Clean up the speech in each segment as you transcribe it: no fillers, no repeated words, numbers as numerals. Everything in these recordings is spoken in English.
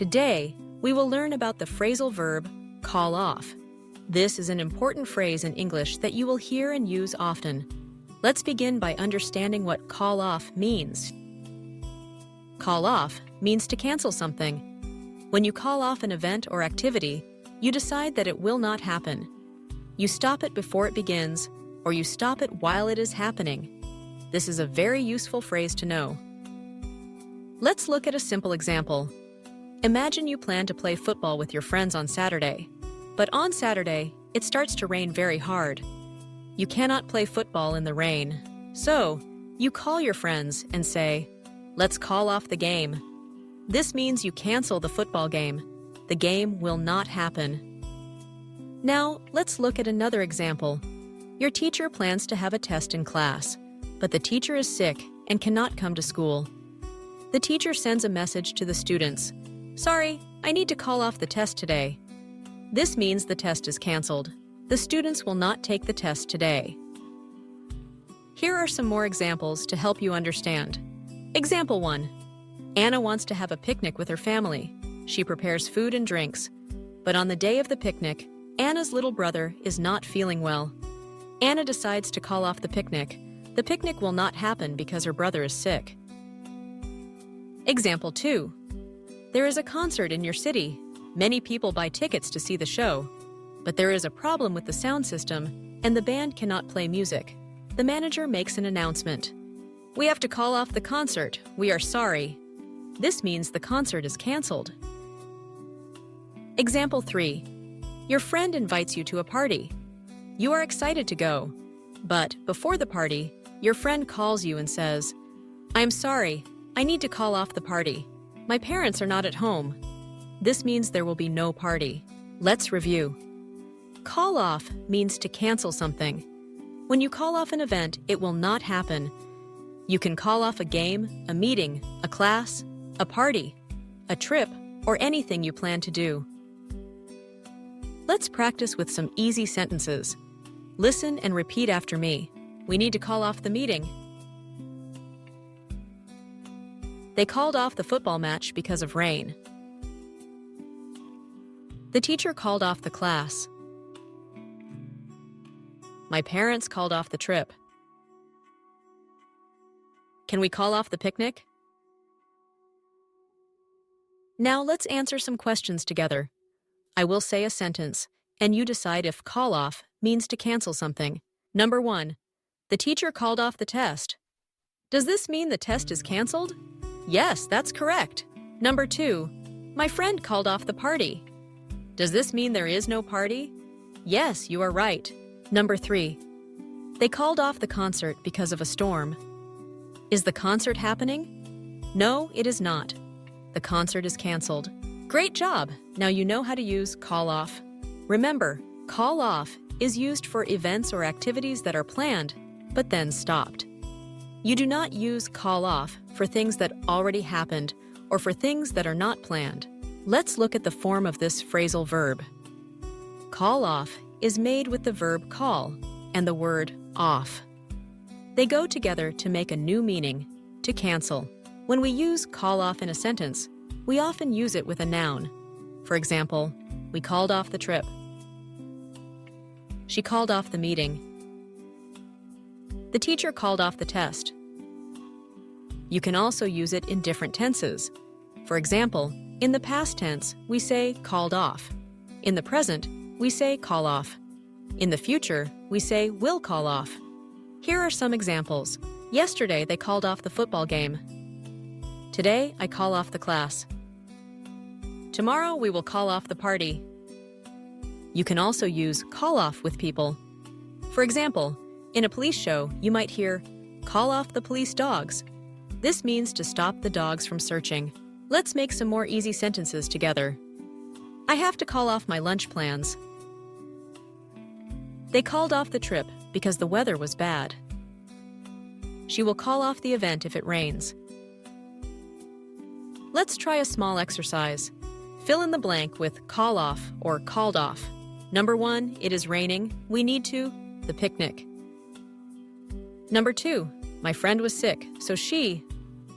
Today, we will learn about the phrasal verb call off. This is an important phrase in English that you will hear and use often. Let's begin by understanding what call off means. Call off means to cancel something. When you call off an event or activity, you decide that it will not happen. You stop it before it begins, or you stop it while it is happening. This is a very useful phrase to know. Let's look at a simple example. Imagine you plan to play football with your friends on Saturday. But on Saturday, it starts to rain very hard. You cannot play football in the rain. So, you call your friends and say, "Let's call off the game." This means you cancel the football game. The game will not happen. Now, let's look at another example. Your teacher plans to have a test in class, but the teacher is sick and cannot come to school. The teacher sends a message to the students. "Sorry, I need to call off the test today." This means the test is canceled. The students will not take the test today. Here are some more examples to help you understand. Example 1. Anna wants to have a picnic with her family. She prepares food and drinks. But on the day of the picnic, Anna's little brother is not feeling well. Anna decides to call off the picnic. The picnic will not happen because her brother is sick. Example 2. There is a concert in your city. Many people buy tickets to see the show. But there is a problem with the sound system, and the band cannot play music. The manager makes an announcement. "We have to call off the concert. We are sorry." This means the concert is canceled. Example 3. Your friend invites you to a party. You are excited to go. But before the party, your friend calls you and says, "I'm sorry, I need to call off the party. My parents are not at home." This means there will be no party. Let's review. Call off means to cancel something. When you call off an event, it will not happen. You can call off a game, a meeting, a class, a party, a trip, or anything you plan to do. Let's practice with some easy sentences. Listen and repeat after me. We need to call off the meeting. They called off the football match because of rain. The teacher called off the class. My parents called off the trip. Can we call off the picnic? Now let's answer some questions together. I will say a sentence, and you decide if call off means to cancel something. Number 1. The teacher called off the test. Does this mean the test is canceled? Yes, that's correct. Number 2. My friend called off the party. Does this mean there is no party? Yes, you are right. Number 3. They called off the concert because of a storm. Is the concert happening? No, it is not. The concert is canceled. Great job! Now you know how to use call off. Remember, call off is used for events or activities that are planned, but then stopped. You do not use call off for things that already happened or for things that are not planned. Let's look at the form of this phrasal verb. Call off is made with the verb call and the word off. They go together to make a new meaning, to cancel. When we use call off in a sentence, we often use it with a noun. For example, we called off the trip. She called off the meeting. The teacher called off the test. You can also use it in different tenses. For example, in the past tense, we say called off. In the present, we say call off. In the future, we say will call off. Here are some examples. Yesterday, they called off the football game. Today, I call off the class. Tomorrow, we will call off the party. You can also use call off with people. For example, in a police show, you might hear, "Call off the police dogs." This means to stop the dogs from searching. Let's make some more easy sentences together. I have to call off my lunch plans. They called off the trip because the weather was bad. She will call off the event if it rains. Let's try a small exercise. Fill in the blank with call off or called off. Number 1, it is raining. We need to, the picnic. Number 2, my friend was sick, so she,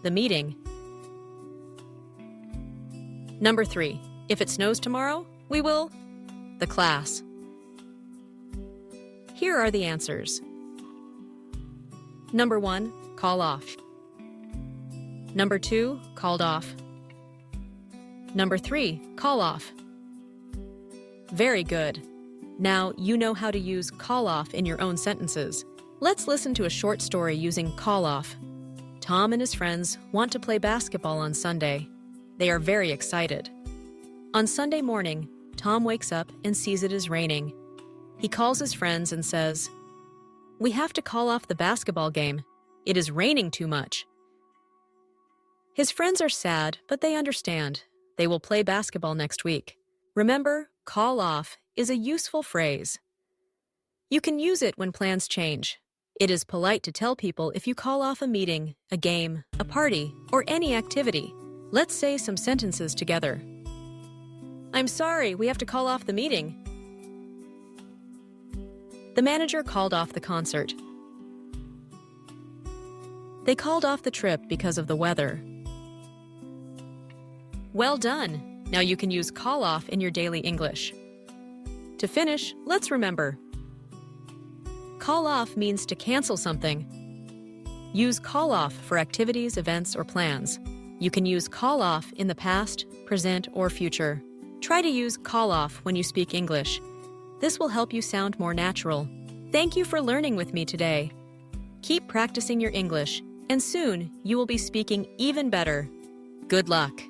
the meeting. Number 3. If it snows tomorrow, we will the class. Here are the answers. Number 1. Call off. Number 2. Called off. Number 3. Call off. Very good. Now you know how to use call off in your own sentences. Let's listen to a short story using call off. Tom and his friends want to play basketball on Sunday. They are very excited. On Sunday morning, Tom wakes up and sees it is raining. He calls his friends and says, "We have to call off the basketball game. It is raining too much." His friends are sad, but they understand. They will play basketball next week. Remember, call off is a useful phrase. You can use it when plans change. It is polite to tell people if you call off a meeting, a game, a party, or any activity. Let's say some sentences together. "I'm sorry, we have to call off the meeting." The manager called off the concert. They called off the trip because of the weather. Well done! Now you can use call off in your daily English. To finish, let's remember. Call off means to cancel something. Use call off for activities, events, or plans. You can use call off in the past, present, or future. Try to use call off when you speak English. This will help you sound more natural. Thank you for learning with me today. Keep practicing your English, and soon you will be speaking even better. Good luck!